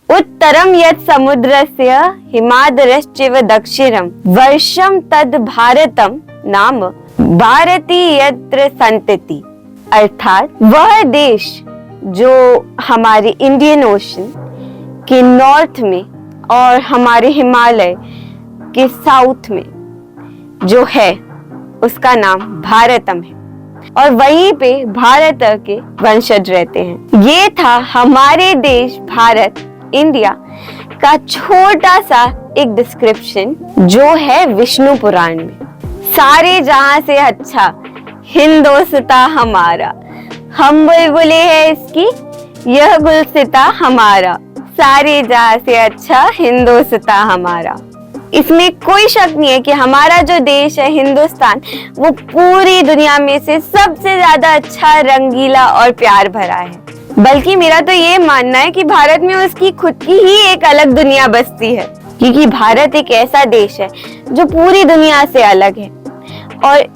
उत्तरम यत् समुद्रस्य हिमाद्रश्चैव दक्षिणम वर्षम तद भारतम नाम भारती यत्र संतति। अर्थात वह देश जो हमारे इंडियन ओशन के नॉर्थ में और हमारे हिमालय के साउथ में जो है उसका नाम भारतम है और वहीं पे भारत के वंशज रहते हैं। ये था हमारे देश भारत इंडिया का छोटा सा एक डिस्क्रिप्शन जो है विष्णु पुराण में। सारे जहां से अच्छा हिंदोस्ता हमारा, हम बुलबुले है इसकी, यह गुलसिता हमारा, सारे जहां से अच्छा हिंदोस्ता हमारा। इसमें कोई शक नहीं है कि हमारा जो देश है हिंदुस्तान वो पूरी दुनिया में से सबसे ज्यादा अच्छा, रंगीला और प्यार भरा है। बल्कि मेरा तो ये मानना है कि भारत में उसकी खुद की ही एक अलग दुनिया बसती है, क्योंकि भारत एक ऐसा देश है जो पूरी दुनिया से अलग है और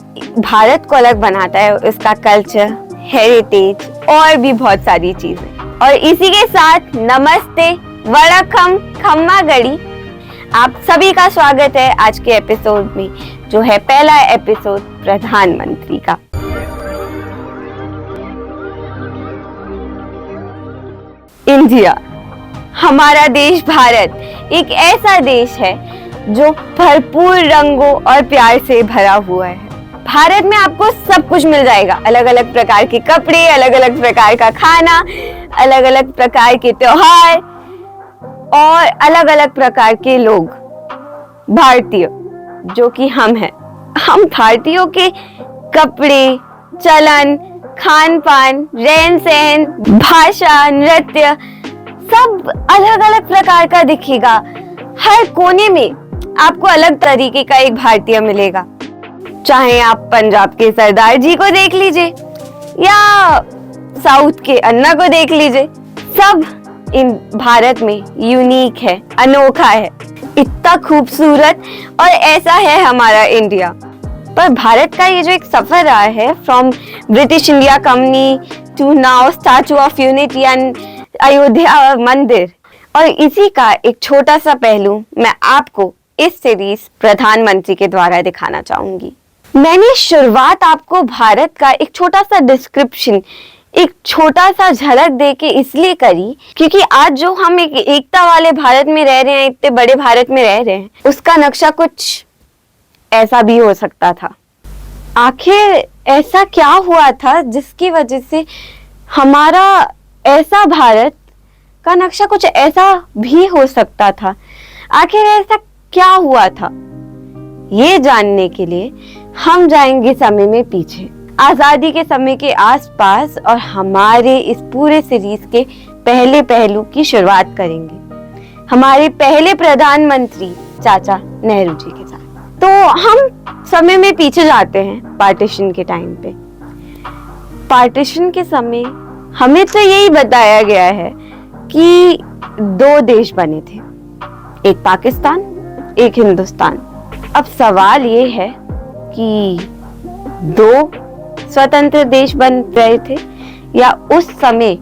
भारत को अलग बनाता है उसका कल्चर, हेरिटेज और भी बहुत सारी चीजें। और इसी के साथ नमस्ते, वड़कम, खम्मा गड़ी, आप सभी का स्वागत है आज के एपिसोड में, जो है पहला एपिसोड प्रधानमंत्री का। इंडिया, हमारा देश भारत एक ऐसा देश है जो भरपूर रंगों और प्यार से भरा हुआ है। भारत में आपको सब कुछ मिल जाएगा, अलग अलग प्रकार के कपड़े, अलग अलग प्रकार का खाना, अलग अलग प्रकार के त्योहार और अलग अलग प्रकार के लोग। भारतीय जो कि हम हैं, हम भारतीयों के कपड़े, चलन, खान पान, रहन सहन, भाषा, नृत्य सब अलग अलग प्रकार का दिखेगा। हर कोने में आपको अलग तरीके का एक भारतीय मिलेगा। चाहे आप पंजाब के सरदार जी को देख लीजिए या साउथ के अन्ना को देख लीजिए, सब इन भारत में यूनिक है, अनोखा है, इतना खूबसूरत और ऐसा है हमारा इंडिया। पर भारत का ये जो एक सफर रहा है from British India company to now Statue of Unity and Ayodhya मंदिर, और इसी का एक छोटा सा पहलू मैं आपको इस सीरीज प्रधानमंत्री के द्वारा दिखाना चाहूंगी। मैंने शुरुआत आपको भारत का एक छोटा सा डिस्क्रिप्शन, एक छोटा सा झलक देके इसलिए करी क्योंकि आज जो हम एक एकता वाले भारत में रह रहे हैं, इतने बड़े भारत में रह रहे हैं, उसका नक्शा कुछ ऐसा भी हो सकता था। आखिर ऐसा क्या हुआ था जिसकी वजह से हमारा ऐसा भारत का नक्शा कुछ ऐसा भी हो सकता था? आखिर ऐसा क्या हुआ था? ये जानने के लिए हम जाएंगे समय में पीछे, आजादी के समय के आसपास, और हमारे इस पूरे सीरीज के पहले पहलू की शुरुआत करेंगे हमारे पहले प्रधानमंत्री चाचा नेहरू जी के साथ। तो हम समय में पीछे जाते हैं पार्टीशन के टाइम पे। पार्टीशन के समय हमें तो यही बताया गया है कि दो देश बने थे, एक पाकिस्तान, एक हिंदुस्तान। अब सवाल ये है कि दो स्वतंत्र देश बन रहे थे या उस समय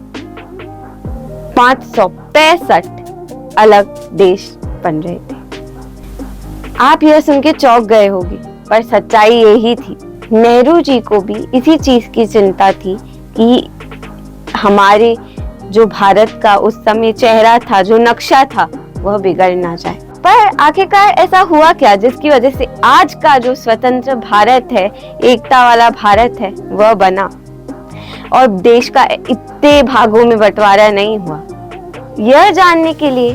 565 अलग देश बन रहे थे? आप यह सुन के चौंक गए होंगे, पर सच्चाई यही थी। नेहरू जी को भी इसी चीज की चिंता थी कि हमारे जो भारत का उस समय चेहरा था, जो नक्शा था, वह बिगड़ ना जाए। पर आखिरकार ऐसा हुआ क्या जिसकी वजह से आज का जो स्वतंत्र भारत है, एकता वाला भारत है, वह बना और देश का इतने भागों में बंटवारा नहीं हुआ? यह जानने के लिए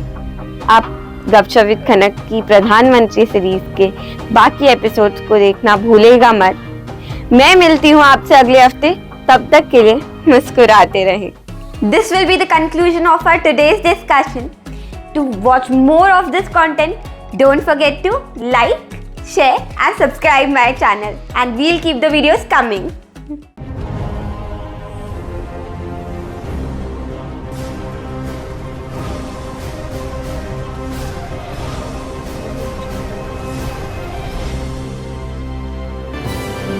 आप गपशप विद खनक की प्रधानमंत्री सीरीज के बाकी एपिसोड्स को देखना भूलेगा मत। मैं मिलती हूँ आपसे अगले हफ्ते, तब तक के लिए मुस्कुराते रहें। This will be the conclusion of our today's discussion. To watch more of this content, don't forget to like, share and subscribe my channel, and we'll keep the videos coming.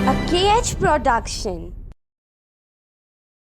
A KH production.